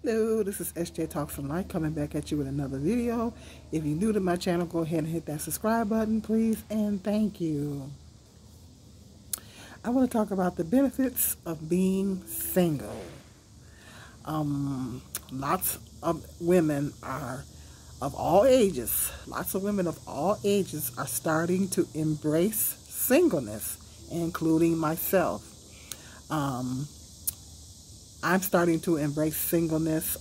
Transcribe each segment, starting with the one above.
Hello, this is SJ Talks from Life coming back at you with another video. If you're new to my channel, go ahead and hit that subscribe button, please, and thank you. I want to talk about the benefits of being single. Lots of women are of all ages, are starting to embrace singleness, including myself. I'm starting to embrace singleness.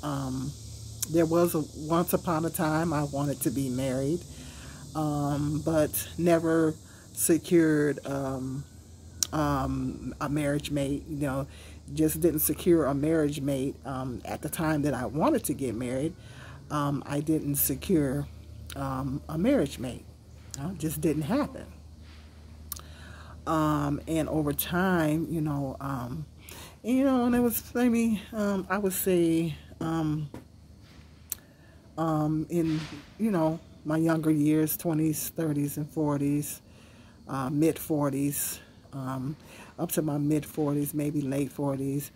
There was once upon a time I wanted to be married, but never secured a marriage mate. Just didn't secure a marriage mate at the time that I wanted to get married. I didn't secure a marriage mate. It just didn't happen. And over time, and it was maybe, I would say, in, my younger years, 20s, 30s, and 40s, mid-40s, up to my mid-40s, maybe late 40s,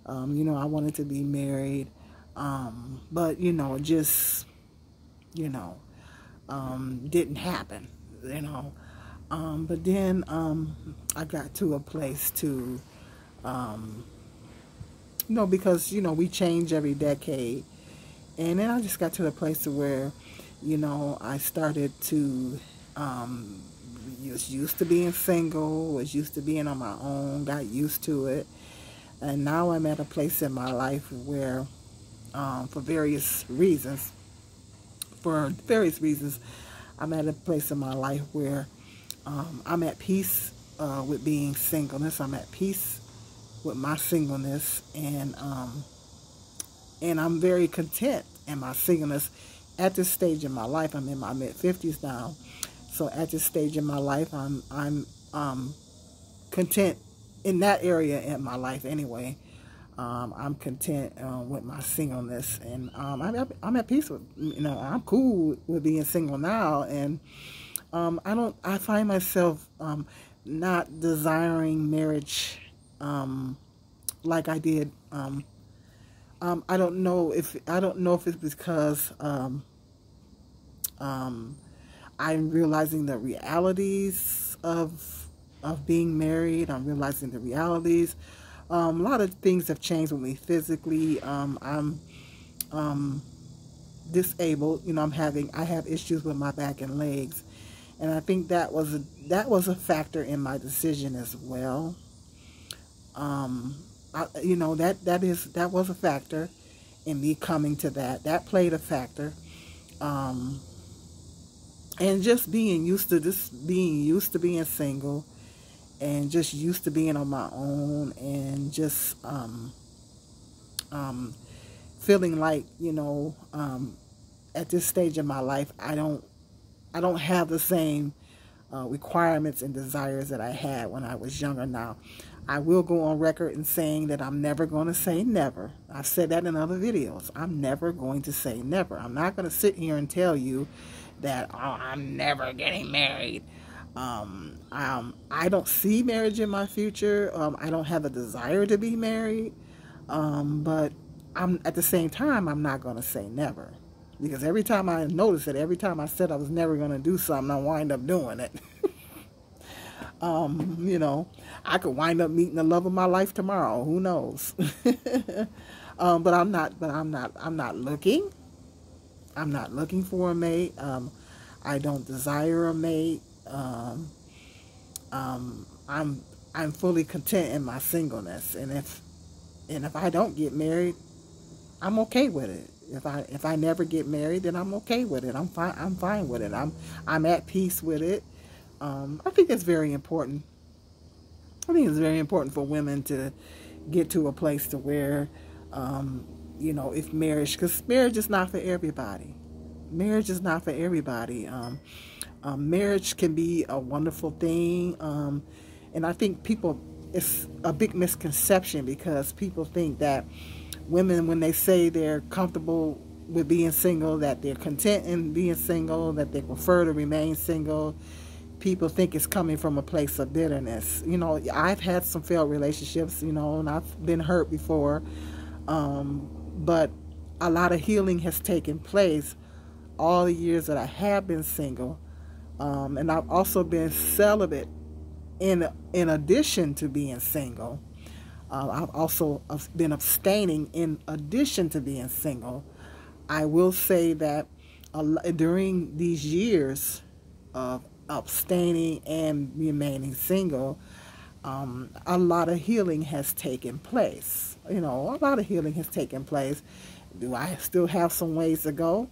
I wanted to be married, but, it just, didn't happen, but then, I got to a place to, because, we change every decade. And then I just got to the place to where, I started to, was used to being single, was used to being on my own, got used to it. And now I'm at a place in my life where, for various reasons, I'm at a place in my life where I'm at peace with being singleness. I'm at peace with my singleness, and I'm very content in my singleness. At this stage in my life, I'm in my mid-50s now, so at this stage in my life, I'm content in that area in my life anyway. I'm content with my singleness, and I'm at peace with, I'm cool with being single now, and I find myself not desiring marriage like I did. I don't know if it's because I'm realizing the realities of being married. I'm realizing the realities. A lot of things have changed with me physically. I'm disabled. I have issues with my back and legs, and I think that was a factor in my decision as well. That was a factor in me coming to that. That played a factor. And just being used to being single, and just used to being on my own, and just feeling like, at this stage in my life, I don't have the same requirements and desires that I had when I was younger. Now, I will go on record in saying that I'm never going to say never. I've said that in other videos. I'm never going to say never. I'm not going to sit here and tell you that, I'm never getting married. I don't see marriage in my future. I don't have a desire to be married. But at the same time, I'm not going to say never. Because every time I notice it, every time I said I was never going to do something, I wind up doing it. I could wind up meeting the love of my life tomorrow. Who knows? But I'm not looking. I'm not looking for a mate. I don't desire a mate. I'm fully content in my singleness. And if I don't get married, I'm okay with it. If I never get married, then I'm okay with it. I'm fine with it. I'm at peace with it. I think it's very important. I think it's very important for women to get to a place to where, if because marriage is not for everybody. Marriage is not for everybody. Marriage can be a wonderful thing. And I think it's a big misconception, because people think that women, when they say they're comfortable with being single, that they're content in being single, that they prefer to remain single, people think it's coming from a place of bitterness. I've had some failed relationships, and I've been hurt before. But a lot of healing has taken place all the years that I have been single. And I've also been celibate in addition to being single. I've also been abstaining in addition to being single. I will say that during these years of abstaining and remaining single, a lot of healing has taken place. A lot of healing has taken place. Do I still have some ways to go?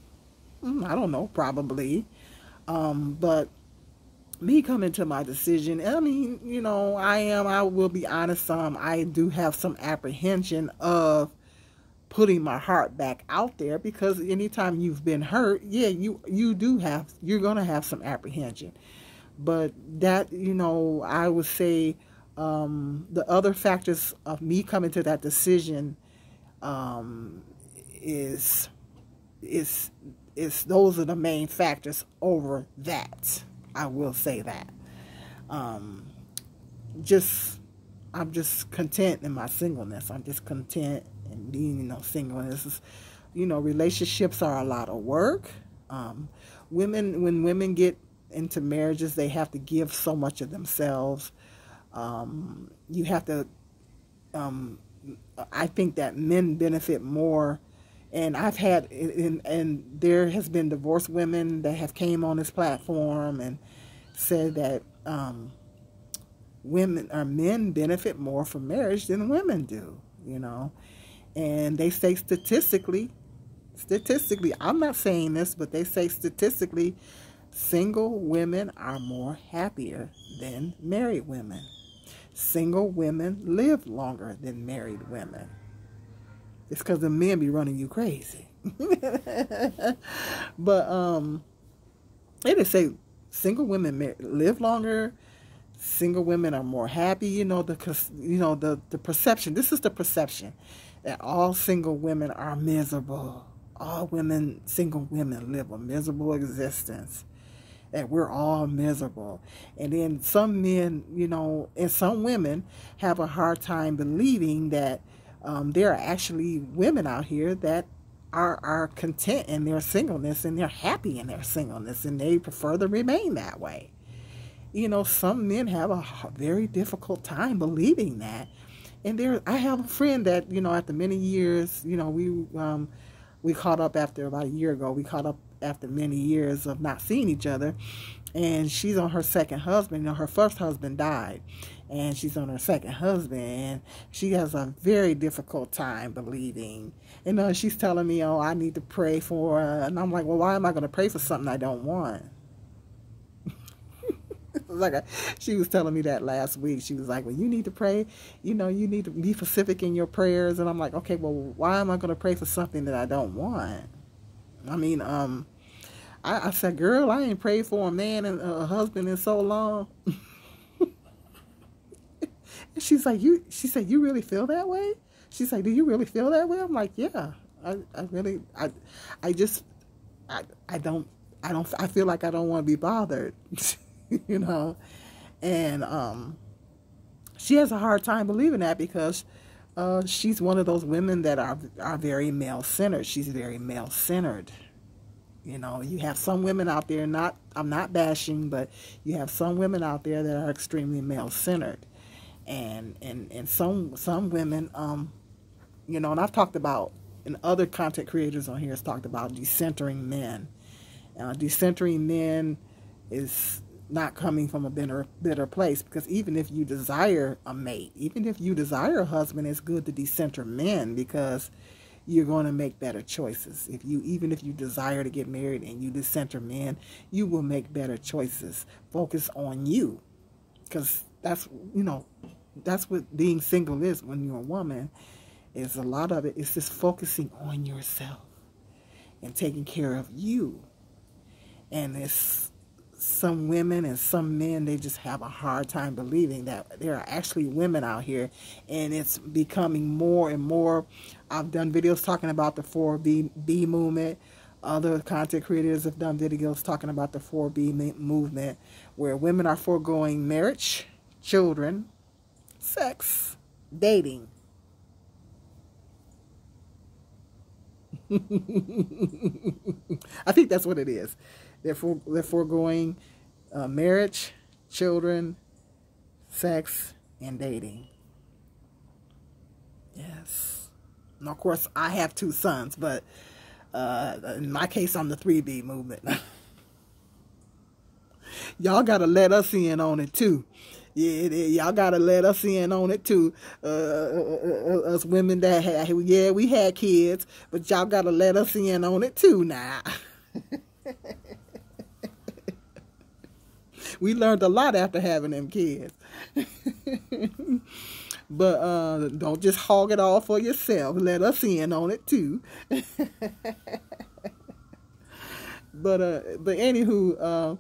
I don't know, probably. But me coming to my decision, I mean, I will be honest, I do have some apprehension of putting my heart back out there, because anytime you've been hurt, yeah, you're going to have some apprehension. But that, I would say, the other factors of me coming to that decision, is those are the main factors over that. I will say that. I'm just content in my singleness. I'm just content in being, single. And this is, relationships are a lot of work. When women get into marriages, they have to give so much of themselves. You have to, I think that men benefit more. And I've had, and there has been divorced women that have came on this platform and said that men benefit more from marriage than women do, And they say statistically, I'm not saying this, but they say statistically, single women are more happier than married women. Single women live longer than married women. It's because the men be running you crazy. But they say single women live longer. Single women are more happy. The perception. This is the perception that all single women are miserable. Single women live a miserable existence. That we're all miserable. And then some men, and some women have a hard time believing that there are actually women out here that are content in their singleness, and they're happy in their singleness, and they prefer to remain that way. Some men have a very difficult time believing that. And I have a friend that, after many years, we caught up after about a year ago. We caught up after many years of not seeing each other. And she's on her second husband. Her first husband died. And she's on her second husband. And she has a very difficult time believing. She's telling me, I need to pray for her. And I'm like, well, why am I going to pray for something I don't want? She was telling me that last week. She was like, well, you need to pray. You need to be specific in your prayers. And I'm like, okay, well, why am I going to pray for something that I don't want? I mean, I said, girl, I ain't prayed for a man and a husband in so long. And she said, you really feel that way? She's like, do you really feel that way? I'm like, yeah, I feel like I don't want to be bothered, and, she has a hard time believing that because, she's one of those women that are very male-centered. She's very male-centered. You have some women out there, I'm not bashing, but you have some women out there that are extremely male-centered. And some women, and I've talked about, and other content creators on here has talked about decentering men. Decentering men is not coming from a better place, because even if you desire a mate, even if you desire a husband, it's good to decenter men, because you're going to make better choices. Even if you desire to get married and you decenter men, you will make better choices. Focus on you, because that's what being single is. When you're a woman, is a lot of it is just focusing on yourself and taking care of you. And it's some women and some men, they just have a hard time believing that there are actually women out here, and it's becoming more and more. I've done videos talking about the 4B movement. Other content creators have done videos talking about the 4B movement, where women are foregoing marriage, children, sex, dating. I think that's what it is. They're foregoing marriage, children, sex, and dating. Yes. And of course, I have 2 sons, but in my case, I'm the 3B movement. Y'all gotta let us in on it too. Yeah, y'all gotta let us in on it too. Us women that we had kids, but y'all gotta let us in on it too now. We learned a lot after having them kids. But don't just hog it all for yourself. Let us in on it too. But anywho,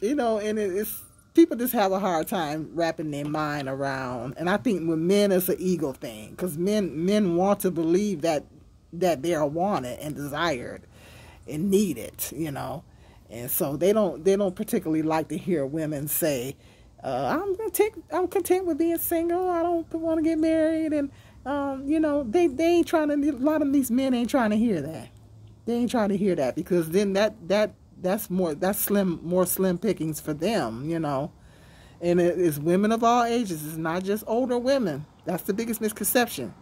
and it's people just have a hard time wrapping their mind around. And I think with men, it's an ego thing, because men want to believe that they are wanted and desired and needed, and so they don't particularly like to hear women say, I'm content with being single. I don't want to get married, and they ain't trying to. A lot of these men ain't trying to hear that. They ain't trying to hear that, because then that's more slim pickings for them, And it's women of all ages. It's not just older women. That's the biggest misconception.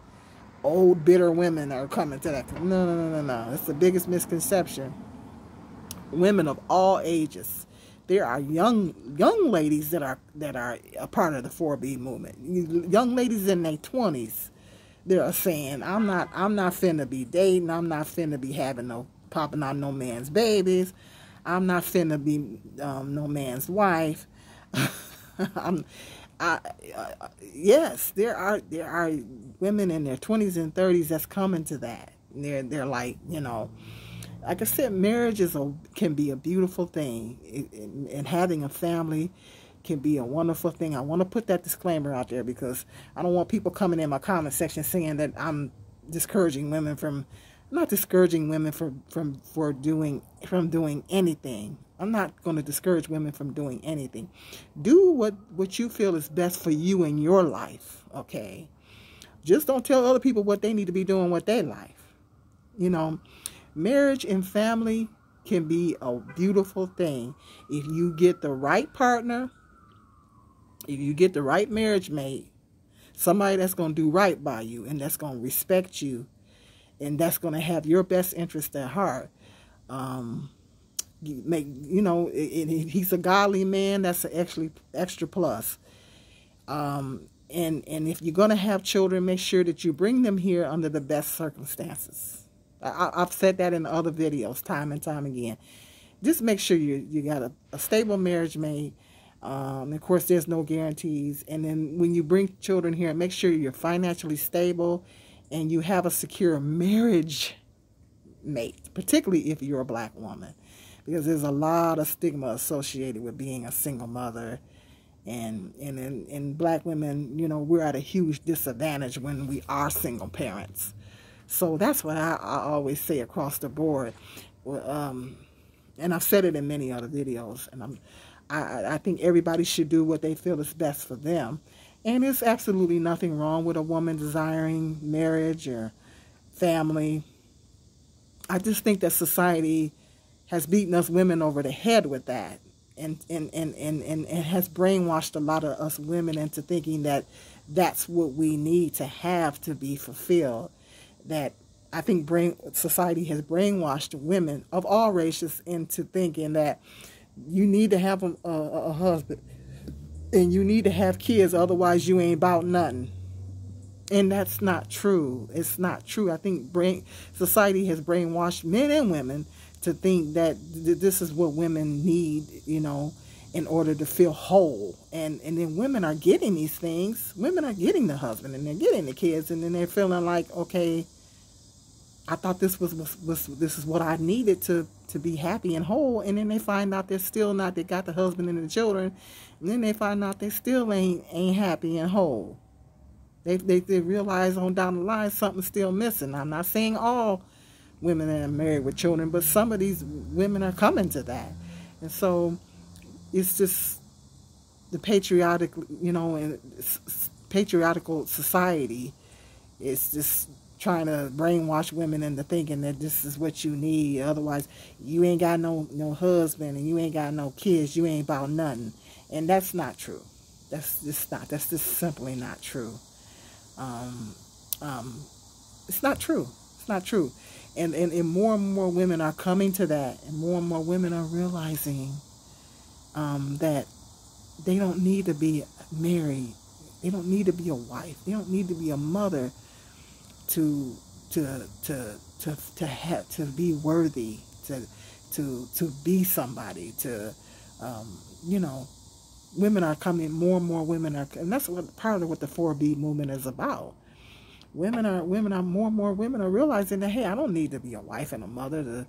Old bitter women are coming to that. No. It's the biggest misconception. Women of all ages. There are young ladies that are a part of the 4B movement. Young ladies in their 20s, they are saying, I'm not finna be dating. I'm not finna be popping out no man's babies. I'm not finna be no man's wife. Yes, there are women in their 20s and 30s that's coming to that. They're like, like I said, marriage can be a beautiful thing, and having a family can be a wonderful thing. I want to put that disclaimer out there, because I don't want people coming in my comment section saying that I'm discouraging women from. I'm not discouraging women from doing anything. I'm not going to discourage women from doing anything. Do what you feel is best for you in your life, okay? Just don't tell other people what they need to be doing with their life. Marriage and family can be a beautiful thing if you get the right partner, if you get the right marriage mate, somebody that's going to do right by you and that's going to respect you, and that's going to have your best interest at heart. He's a godly man. That's an extra plus. And if you're going to have children, make sure that you bring them here under the best circumstances. I've said that in other videos time and time again. Just make sure you got a stable marriage mate. Of course, there's no guarantees. And then when you bring children here, make sure you're financially stable and you have a secure marriage mate, particularly if you're a black woman, because there's a lot of stigma associated with being a single mother. And black women, we're at a huge disadvantage when we are single parents. So that's what I always say across the board. And I've said it in many other videos. And I think everybody should do what they feel is best for them. And there's absolutely nothing wrong with a woman desiring marriage or family. I just think that society has beaten us women over the head with that, and has brainwashed a lot of us women into thinking that that's what we need to have to be fulfilled. That I think society has brainwashed women of all races into thinking that you need to have a husband and you need to have kids, otherwise you ain't about nothing. And that's not true. It's not true. I think society has brainwashed men and women to think that this is what women need, in order to feel whole. And then women are getting these things. Women are getting the husband and they're getting the kids, and then they're feeling like, okay, I thought this is what I needed to be happy and whole. And then they find out they're still not. They got the husband and the children, and then they find out they still ain't happy and whole. They realize on down the line something's still missing. I'm not saying all women that are married with children, but some of these women are coming to that. And so it's just the patriotical society is just trying to brainwash women into thinking that this is what you need. Otherwise, you ain't got no husband and you ain't got no kids. You ain't about nothing. And that's not true. That's just simply not true. Um, it's not true. It's not true. And more and more women are coming to that, and more women are realizing that they don't need to be married. They don't need to be a wife. They don't need to be a mother to have to be worthy, to be somebody. You know, women are coming. More and more women are, and that's what part of what the 4B movement is about. Women are more and more women are realizing that, hey, I don't need to be a wife and a mother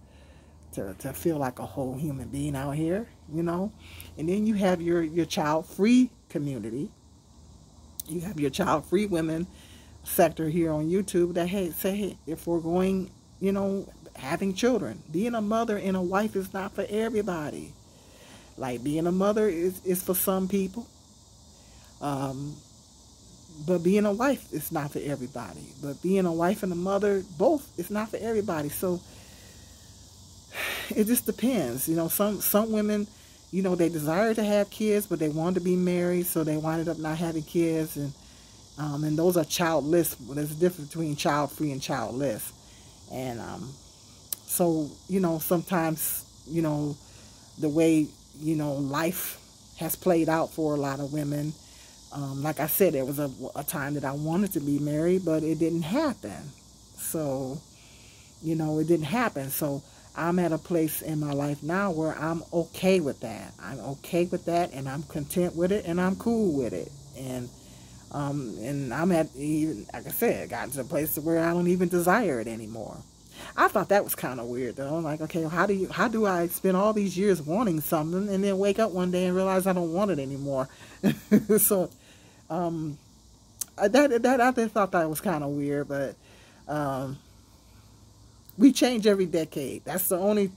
to feel like a whole human being out here, you know. And then you have your child-free community. You have your child-free women sector here on YouTube that, hey, if we're going, you know, having children, being a mother and a wife is not for everybody. Like, being a mother is for some people. But being a wife is not for everybody. But being a wife and a mother, both, is not for everybody. So it just depends. You know, some women, you know, they desire to have kids, but they want to be married, so they winded up not having kids. And those are childless. There's a difference between child-free and childless. And so, you know, sometimes, you know, the way, you know, life has played out for a lot of women, like I said, there was a time that I wanted to be married, but it didn't happen. So, you know, it didn't happen. So I'm at a place in my life now where I'm okay with that. I'm okay with that, and I'm content with it, and I'm cool with it. And I'm at, even, like I said, got to a place where I don't even desire it anymore. I thought that was kind of weird, though. I'm like, okay, well, how do I spend all these years wanting something and then wake up one day and realize I don't want it anymore? So, I just thought that was kind of weird, but we change every decade. That's the only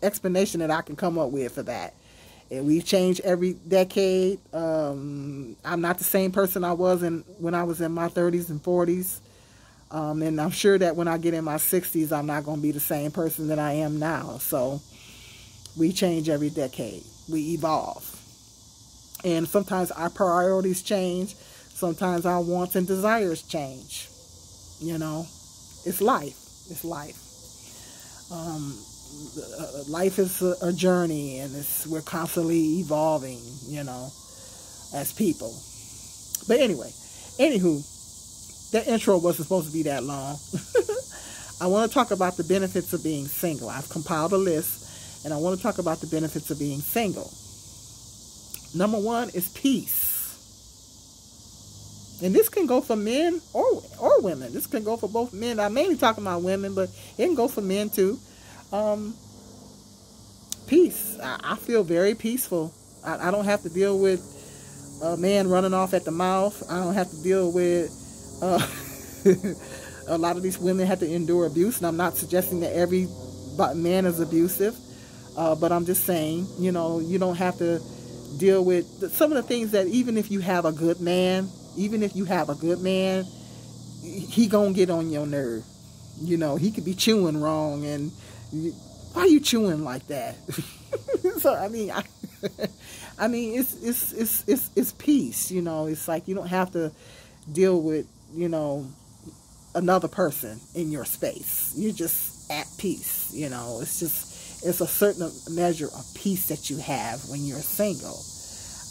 explanation that I can come up with for that. And we change every decade. I'm not the same person I was when I was in my 30s and 40s. And I'm sure that when I get in my 60s, I'm not going to be the same person that I am now. So we change every decade. We evolve. And sometimes our priorities change. Sometimes our wants and desires change. You know, it's life. It's life. Life is a journey, and we're constantly evolving, you know, as people. But anyway, anywho, that intro wasn't supposed to be that long. I want to talk about the benefits of being single. I've compiled a list, and I want to talk about the benefits of being single. Number one is peace. And this can go for men or women. This can go for both men. I'm mainly talking about women, but it can go for men too. Peace. I feel very peaceful. I don't have to deal with a man running off at the mouth. I don't have to deal with a lot of these women have to endure abuse. And I'm not suggesting that every man is abusive. But I'm just saying, you know, you don't have to deal with some of the things that even if you have a good man, he gonna get on your nerve. You know, he could be chewing wrong, and why are you chewing like that? So I mean, it's peace. You know, it's like you don't have to deal with, you know, another person in your space. You're just at peace. You know, it's a certain measure of peace that you have when you're single.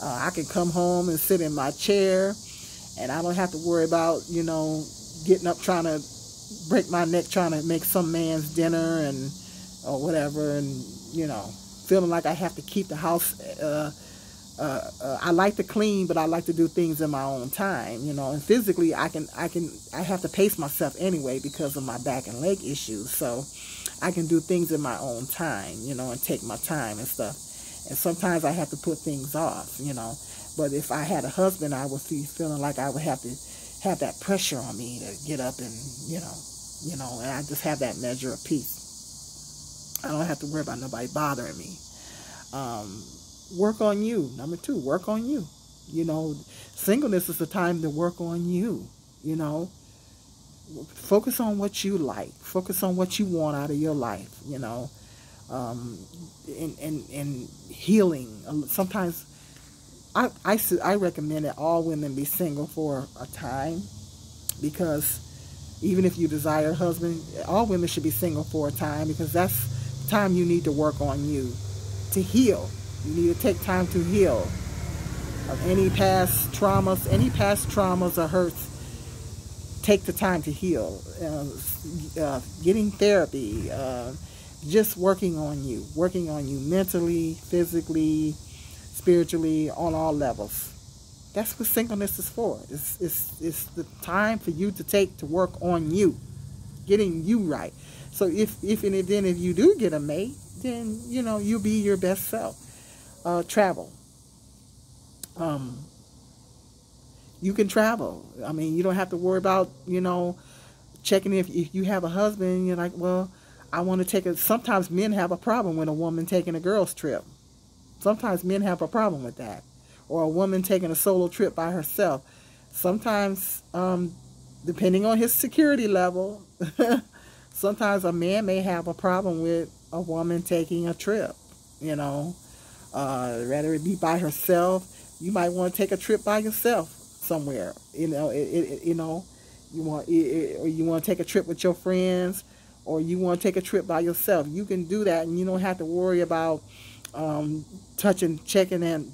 I can come home and sit in my chair, and I don't have to worry about, you know, getting up trying to break my neck trying to make some man's dinner or whatever, and, you know, feeling like I have to keep the house. I like to clean, but I like to do things in my own time, you know. And physically, I have to pace myself anyway because of my back and leg issues. So I can do things in my own time, you know, and take my time and stuff. And sometimes I have to put things off, you know. But if I had a husband, I would be feeling like I would have to have that pressure on me to get up and, you know, and I just have that measure of peace. I don't have to worry about nobody bothering me. Work on you. Number two, work on you. You know, singleness is the time to work on you, you know. Focus on what you like. Focus on what you want out of your life, and healing. Sometimes I recommend that all women be single for a time, because even if you desire a husband, all women should be single for a time, because that's the time you need to work on you, to heal. You need to take time to heal of any past traumas or hurts. Take the time to heal. Getting therapy, just working on you mentally, physically, spiritually, on all levels. That's what singleness is for. It's the time for you to work on you, getting you right. So if you do get a mate, then you'll be your best self. Travel. You can travel. I mean, you don't have to worry about checking if you have a husband. You're like, well, I want to take a. Sometimes men have a problem with a woman taking a girls trip. Sometimes men have a problem with that, or a woman taking a solo trip by herself. Sometimes, depending on his security level, sometimes a man may have a problem with a woman taking a trip. Rather it be by herself. You might want to take a trip by yourself somewhere. You want to take a trip with your friends, or you want to take a trip by yourself. You can do that, and you don't have to worry about checking, and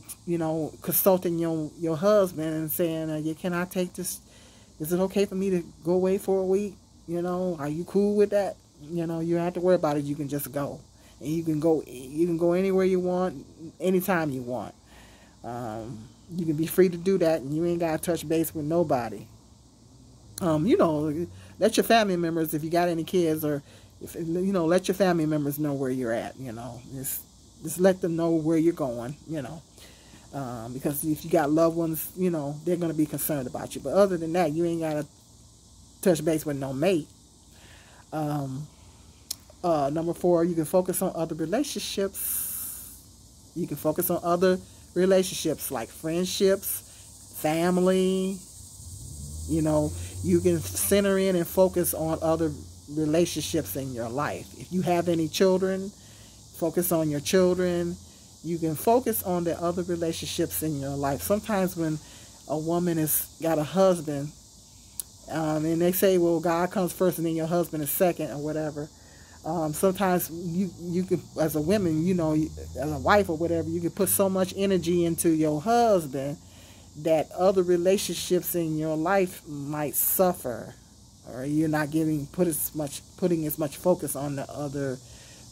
consulting your husband and saying, can I take this? Is it okay for me to go away for a week? Are you cool with that? You don't have to worry about it. You can just go, and you can go anywhere you want, anytime you want. You can be free to do that, and you ain't got to touch base with nobody. Let your family members, if you got any kids, or let your family members know where you're at. Just let them know where you're going. Because if you got loved ones, they're going to be concerned about you. But other than that, you ain't got to touch base with no mate. Number 4, you can focus on other relationships. You can focus on other relationships like friendships, family. You can center in and focus on other relationships in your life. If you have any children, focus on your children. You can focus on the other relationships in your life. Sometimes when a woman has got a husband, and they say, well, God comes first and then your husband is second, or whatever. Sometimes you can, as a woman, as a wife or whatever, you can put so much energy into your husband that other relationships in your life might suffer, or you're not putting as much focus on the other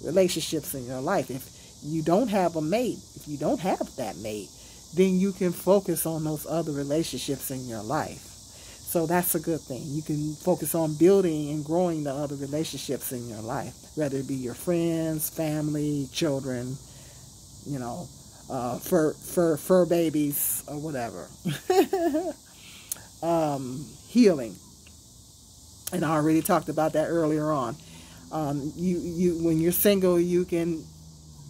relationships in your life. If you don't have a mate, if you don't have that mate, then you can focus on those other relationships in your life. So that's a good thing. You can focus on building and growing the other relationships in your life, whether it be your friends, family, children, fur babies, or whatever. Healing. And I already talked about that earlier on. When you're single, you can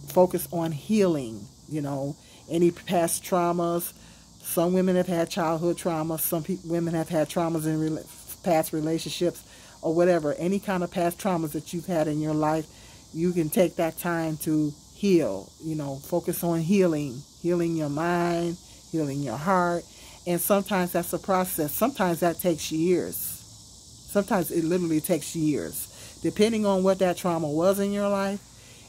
focus on healing, any past traumas. Some women have had childhood trauma. Some women have had traumas in past relationships, or whatever. Any kind of past traumas that you've had in your life, you can take that time to heal. Focus on healing your mind, healing your heart. And sometimes that's a process. Sometimes that takes years. Sometimes it literally takes years. Depending on what that trauma was in your life,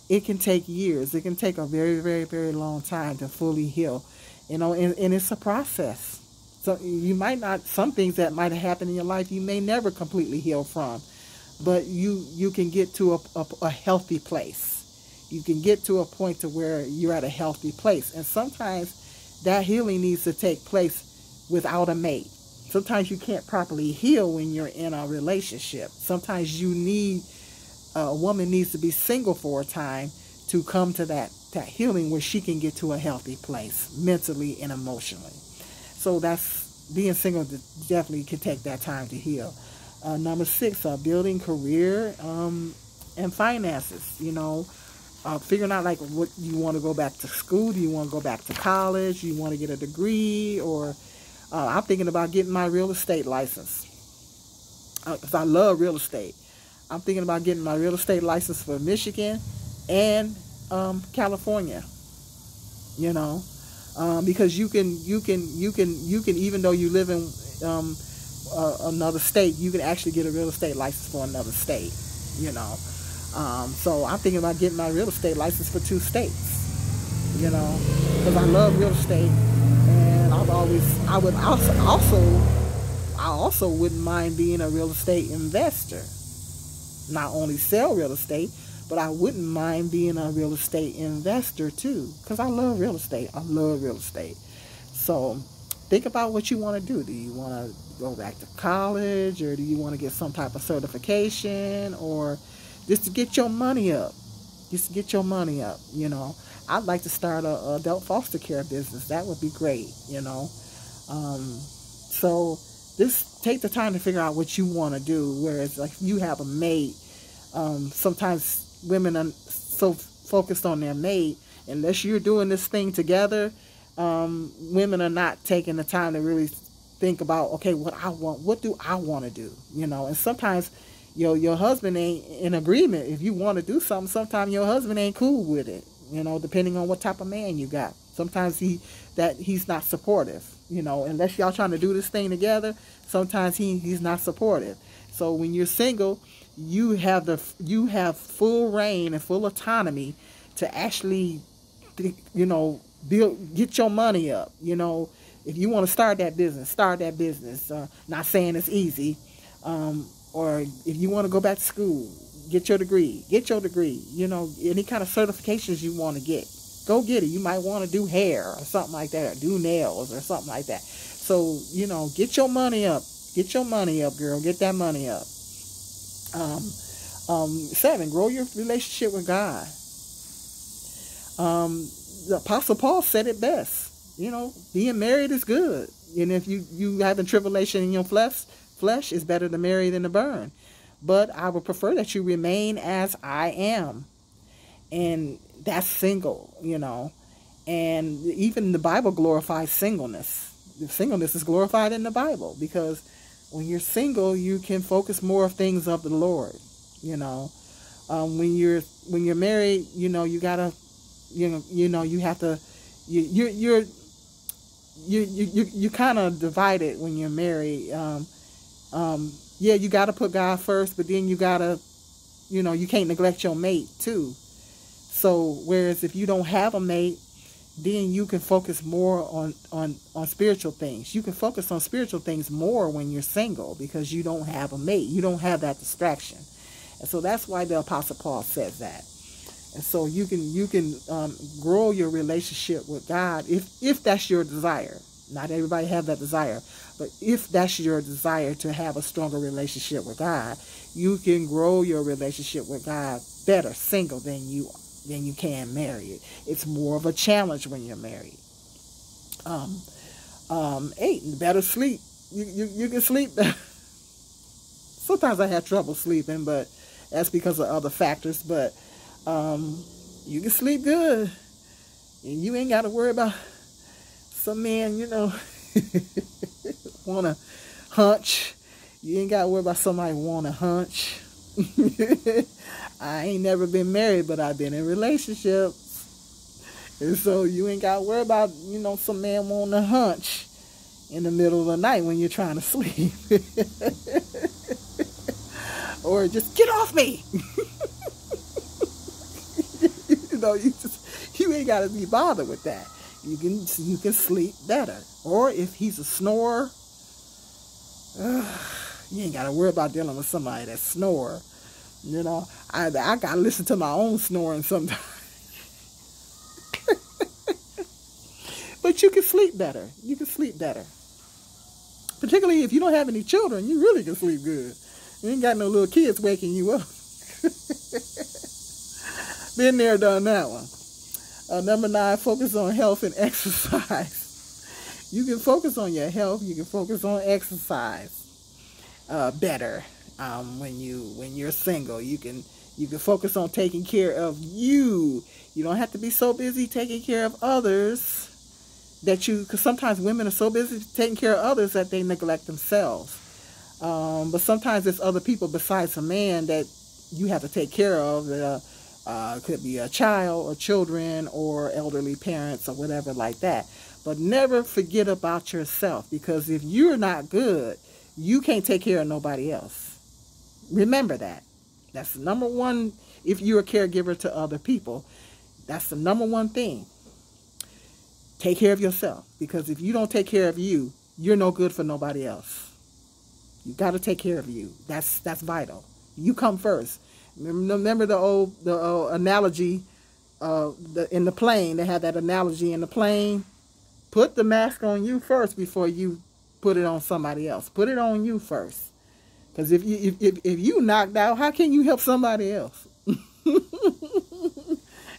it can take years. It can take a very, very, very long time to fully heal. And it's a process. So you might not, some things that might have happened in your life, you may never completely heal from. But you can get to a healthy place. You can get to a point to where you're at a healthy place. And sometimes that healing needs to take place without a mate. Sometimes you can't properly heal when you're in a relationship. Sometimes a woman needs to be single for a time to come to that healing where she can get to a healthy place mentally and emotionally. So that's, being single definitely can take that time to heal. Number 6, building career and finances. Figuring out like what you want to go back to school. Do you want to go back to college? Do you want to get a degree? Or I'm thinking about getting my real estate license. because I love real estate. I'm thinking about getting my real estate license for Michigan and California. You know, because you can even though you live in another state, you can actually get a real estate license for another state. You know, so I'm thinking about getting my real estate license for 2 states. You know, because I love real estate, and I also wouldn't mind being a real estate investor. Not only sell real estate, but I wouldn't mind being a real estate investor too, because I love real estate. I love real estate. So think about what you want to do. Do you want to go back to college, or do you want to get some type of certification, or just to get your money up? Just to get your money up, you know. I'd like to start a adult foster care business. That would be great, you know. So just take the time to figure out what you want to do. Whereas, like, you have a mate. Sometimes women are so focused on their mate. Unless you're doing this thing together, women are not taking the time to really think about, okay, what do I want to do, you know. And sometimes your husband ain't in agreement. If you want to do something, sometimes your husband ain't cool with it, you know, depending on what type of man you got. Sometimes he's not supportive, you know. Unless y'all trying to do this thing together, sometimes he's not supportive. So when you're single, you have full reign and full autonomy to actually, you know, get your money up. You know, if you want to start that business, start that business. Not saying it's easy. Or if you want to go back to school, get your degree. You know, any kind of certifications you want to get, go get it. You might want to do hair or something like that, or do nails or something like that. So, you know, get your money up. Get your money up, girl. Get that money up. 7, grow your relationship with God. The Apostle Paul said it best. You know, being married is good. And if you having tribulation in your flesh is better to marry than to burn. But I would prefer that you remain as I am. And that's single, you know. And even the Bible glorifies singleness. Singleness is glorified in the Bible, because when you're single, you can focus more of things of the Lord, you know. When you're married, you know, you gotta, you know, you have to, you kind of divided when you're married. Yeah, you got to put God first, but then you got to, you know, you can't neglect your mate too. So, whereas if you don't have a mate, then you can focus more on spiritual things. You can focus on spiritual things more when you're single, because you don't have a mate. You don't have that distraction. And so that's why the Apostle Paul says that. And so you can grow your relationship with God if that's your desire. Not everybody have that desire, but if that's your desire to have a stronger relationship with God, you can grow your relationship with God better single than you can married. It's more of a challenge when you're married. 8, better sleep. You can sleep better. Sometimes I have trouble sleeping, but that's because of other factors. But you can sleep good, and you ain't got to worry about some man, you know, want to hunch. You ain't got to worry about somebody want to hunch. I ain't never been married, but I've been in relationships. And so you ain't got to worry about, you know, some man wanting to hunch in the middle of the night when you're trying to sleep. Or just get off me. You know, you ain't got to be bothered with that. You can sleep better. Or if he's a snorer, you ain't got to worry about dealing with somebody that snore. You know, I got to listen to my own snoring sometimes. But you can sleep better. You can sleep better. Particularly if you don't have any children, you really can sleep good. You ain't got no little kids waking you up. Been there, done that one. Number 9, focus on health and exercise. You can focus on your health. You can focus on exercise better. When you're single, you can focus on taking care of you. You don't have to be so busy taking care of others because sometimes women are so busy taking care of others that they neglect themselves. But sometimes there's other people besides a man that you have to take care of. Could be a child or children or elderly parents or whatever like that. But never forget about yourself, because if you're not good, you can't take care of nobody else. Remember that. That's the number one. If you're a caregiver to other people, that's the number one thing. Take care of yourself, because if you don't take care of you, you're no good for nobody else. You got to take care of you. That's vital. You come first. Remember the old analogy in the plane. They had that analogy in the plane. Put the mask on you first before you put it on somebody else. Put it on you first. Because if you knocked out, how can you help somebody else?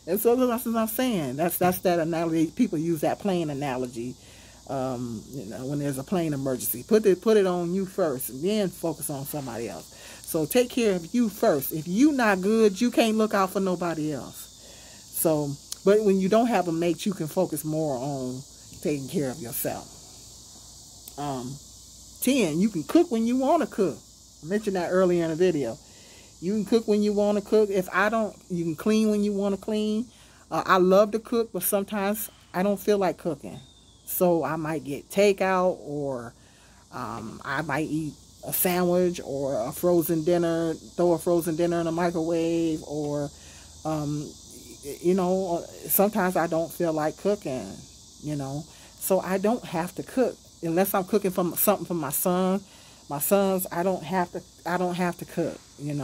And so that's what I'm saying. That's that analogy. People use that plane analogy. When there's a plane emergency, put it on you first, and then focus on somebody else. So take care of you first. If you not good, you can't look out for nobody else. So, but when you don't have a mate, you can focus more on taking care of yourself. 10, you can cook when you want to cook. I mentioned that earlier in the video. You can cook when you want to cook. You can clean when you want to clean. I love to cook, but sometimes I don't feel like cooking. So I might get takeout, or I might eat a sandwich or a frozen dinner, throw a frozen dinner in the microwave, or, sometimes I don't feel like cooking, So I don't have to cook unless I'm cooking something for my son. My sons, I don't have to cook, and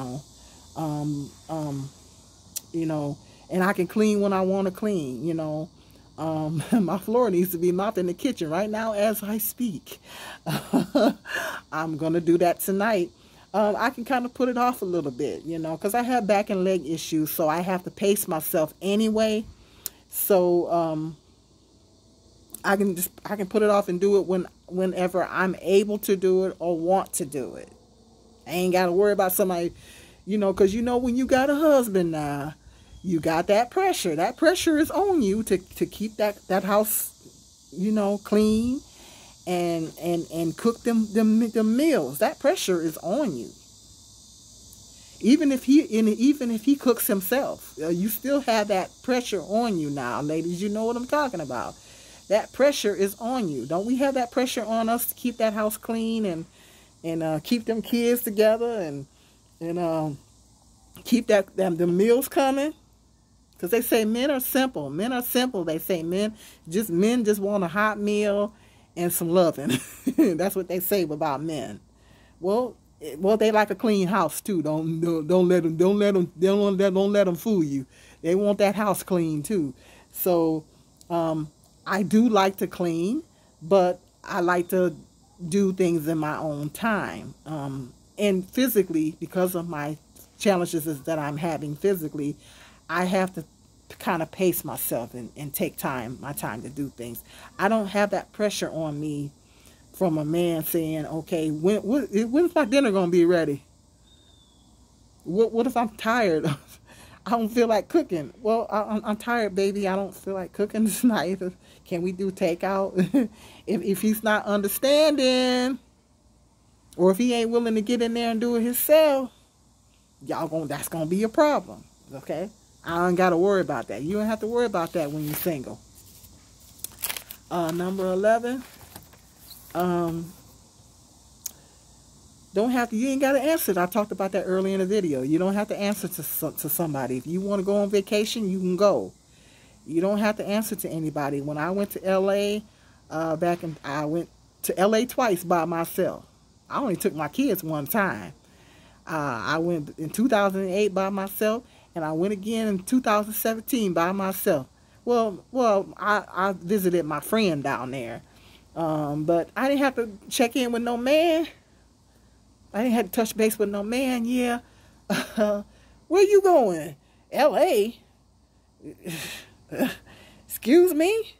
I can clean when I want to clean, My floor needs to be mopped in the kitchen right now as I speak. I'm going to do that tonight. I can kind of put it off a little bit, because I have back and leg issues, so I have to pace myself anyway. So I can put it off and do it whenever I'm able to do it or want to do it. I ain't got to worry about somebody, because when you got a husband now, you got that pressure. That pressure is on you to keep that house, clean and cook them meals. That pressure is on you. Even if he cooks himself, you still have that pressure on you now, ladies. You know what I'm talking about. That pressure is on you. Don't we have that pressure on us to keep that house clean and keep them kids together and keep the meals coming? Because they say men are simple. Men are simple. They say men just want a hot meal and some loving. That's what they say about men. Well, they like a clean house too. Don't let them fool you. They want that house clean too. So I do like to clean, but I like to do things in my own time. And physically, because of my challenges that I'm having physically, I have to kind of pace myself and take my time to do things. I don't have that pressure on me from a man saying, okay, when's my dinner going to be ready? What if I'm tired? I don't feel like cooking. Well, I'm tired, baby. I don't feel like cooking tonight. Can we do takeout? if he's not understanding, or if he ain't willing to get in there and do it himself, that's going to be a problem. Okay? I don't got to worry about that. You don't have to worry about that when you're single. Number 11. You ain't got to answer it. I talked about that earlier in the video. You don't have to answer to somebody. If you want to go on vacation, you can go. You don't have to answer to anybody. When I went to LA, I went to LA twice by myself. I only took my kids one time. I went in 2008 by myself, and I went again in 2017 by myself. Well, I visited my friend down there, but I didn't have to check in with no man. I didn't have to touch base with no man. Yeah, where you going? L.A. Excuse me.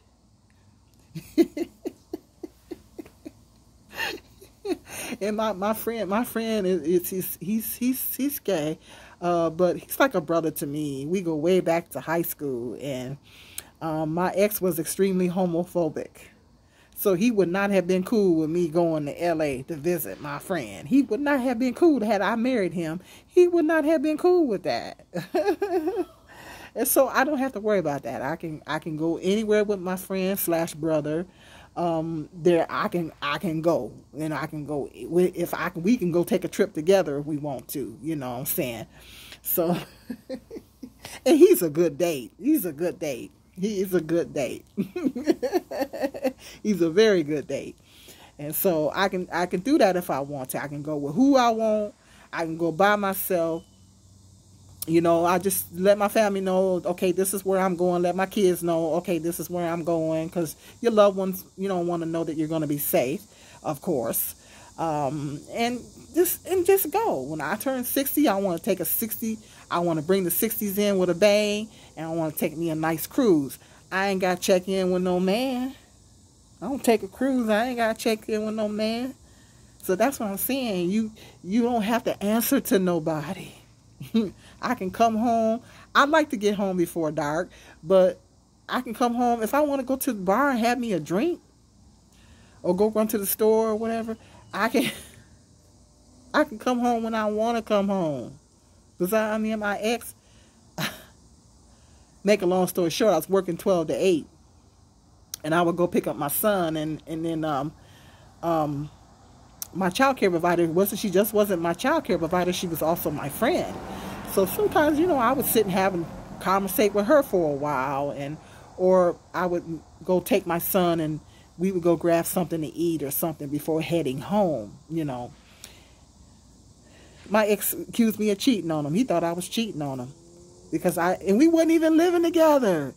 And my friend he's gay, but he's like a brother to me. We go way back to high school, and my ex was extremely homophobic. So he would not have been cool with me going to LA to visit my friend. He would not have been cool had I married him. He would not have been cool with that. And so I don't have to worry about that. I can go anywhere with my friend / brother. There I can go. I can go we can go take a trip together if we want to. You know what I'm saying? So, and he's a good date. He's a good date. He is a good date. He's a very good date. And so I can do that if I want to. I can go with who I want. I can go by myself. I just let my family know, okay, this is where I'm going. Let my kids know, okay, this is where I'm going. Because your loved ones, want to know that you're going to be safe, of course. And just go. When I turn 60, I want to take a 60. I want to bring the 60s in with a bang. And I want to take me a nice cruise. I ain't got to check in with no man. I don't take a cruise. I ain't got to check in with no man. So that's what I'm saying. You don't have to answer to nobody. I can come home. I'd like to get home before dark, but I can come home. If I want to go to the bar and have me a drink or go run to the store or whatever, I can come home when I want to come home. Because my ex, make a long story short, I was working 12 to 8. And I would go pick up my son, and then my child care provider wasn't my child care provider, she was also my friend. So sometimes, I would sit and conversate with her for a while, or I would go take my son and we would go grab something to eat or something before heading home, My ex accused me of cheating on him. He thought I was cheating on him because we weren't even living together.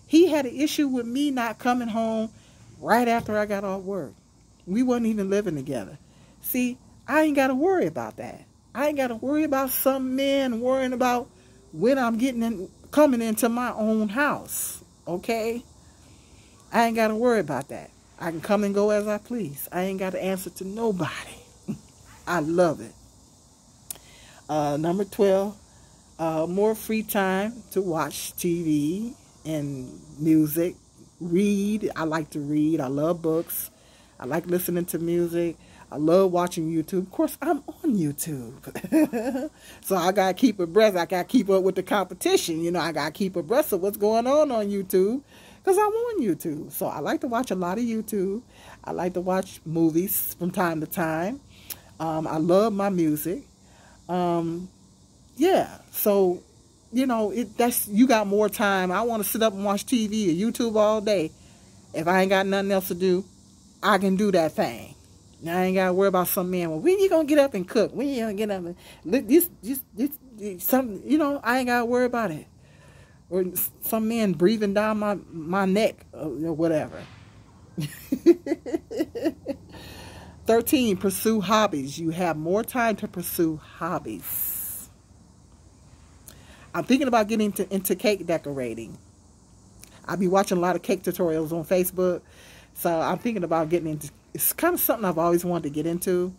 He had an issue with me not coming home right after I got off work. We wasn't even living together. See, I ain't got to worry about that. I ain't got to worry about some men worrying about when I'm coming into my own house. Okay? I ain't got to worry about that. I can come and go as I please. I ain't got to answer to nobody. I love it. Number 12, more free time to watch TV and music. Read. I like to read. I love books. I like listening to music. I love watching YouTube. Of course, I'm on YouTube. So I got to keep abreast. I got to keep up with the competition. I got to keep abreast of what's going on YouTube because I'm on YouTube. So I like to watch a lot of YouTube. I like to watch movies from time to time. I love my music. Yeah. So, you got more time. I want to sit up and watch TV or YouTube all day. If I ain't got nothing else to do, I can do that thing. I ain't got to worry about some man. Well, when you going to get up and cook? When you going to get up and I ain't got to worry about it. Or some man breathing down my neck or whatever. 13, pursue hobbies. You have more time to pursue hobbies. I'm thinking about getting into cake decorating. I'll be watching a lot of cake tutorials on Facebook. So I'm thinking about getting into, it's kind of something I've always wanted to get into.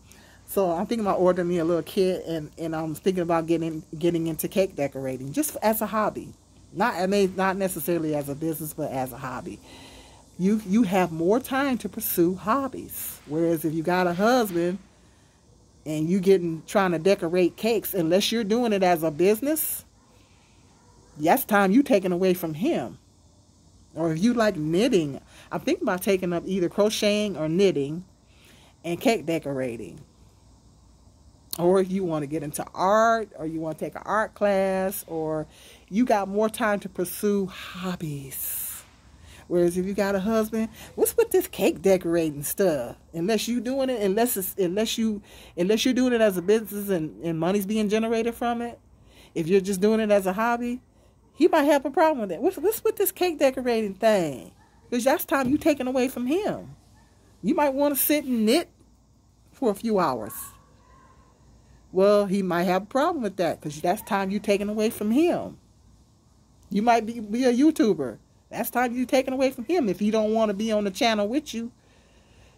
So I'm thinking about ordering me a little kit, and I'm thinking about getting into cake decorating just as a hobby. Not necessarily as a business, but as a hobby. You have more time to pursue hobbies. Whereas if you got a husband and you trying to decorate cakes, unless you're doing it as a business, that's time you taking away from him. Or if you like knitting, I'm thinking about taking up either crocheting or knitting and cake decorating. Or if you want to get into art, or you want to take an art class, or you got more time to pursue hobbies. Whereas if you got a husband, what's with this cake decorating stuff? Unless you're doing it as a business and money's being generated from it. If you're just doing it as a hobby, he might have a problem with that. What's with this cake decorating thing? Because that's time you taking away from him. You might want to sit and knit for a few hours. Well, he might have a problem with that because that's time you taking away from him. You might be a YouTuber. That's time you taking away from him if he don't want to be on the channel with you.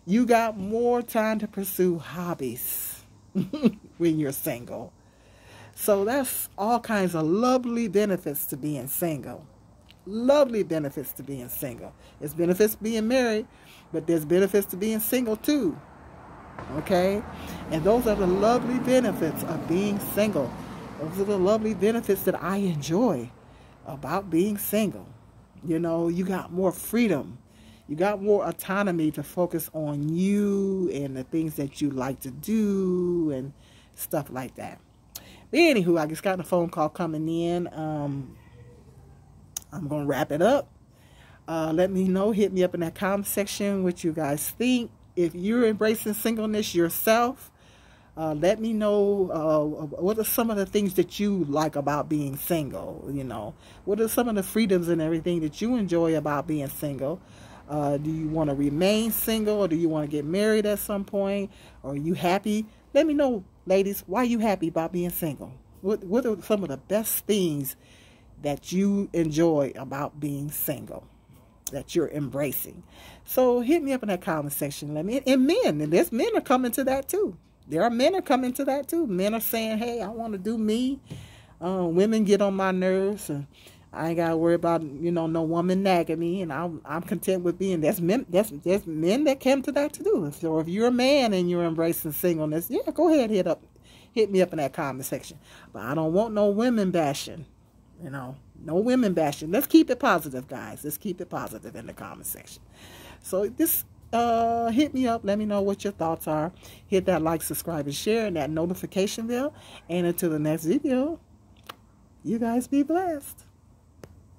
You got more time to pursue hobbies when you're single. So that's all kinds of lovely benefits to being single. lovely benefits to being single. There's benefits to being married, but there's benefits to being single too. Okay? And those are the lovely benefits of being single. Those are the lovely benefits that I enjoy about being single. You know, you got more freedom. You got more autonomy to focus on you and the things that you like to do and stuff like that. But anywho, I just got a phone call coming in. I'm going to wrap it up. Let me know. Hit me up in that comment section what you guys think. If you're embracing singleness yourself, let me know what are some of the things that you like about being single. You know, what are some of the freedoms and everything that you enjoy about being single. Do you want to remain single, or do you want to get married at some point? Or are you happy? Let me know, ladies, why are you happy about being single? What are some of the best things that you enjoy about being single, that you're embracing? So hit me up in that comment section. Let me, and men, and there's men are coming to that too. There are men are coming to that too. Men are saying, hey, I want to do me. Women get on my nerves, and I ain't gotta worry about, you know, no woman nagging me, and I'm content with being. There's men that came to that to do. So if you're a man and you're embracing singleness, yeah, go ahead, hit me up in that comment section. But I don't want no women bashing. You know, no women bashing. Let's keep it positive, guys. Let's keep it positive in the comment section. So this, hit me up. Let me know what your thoughts are. Hit that like, subscribe, and share, and that notification bell. And until the next video, you guys be blessed.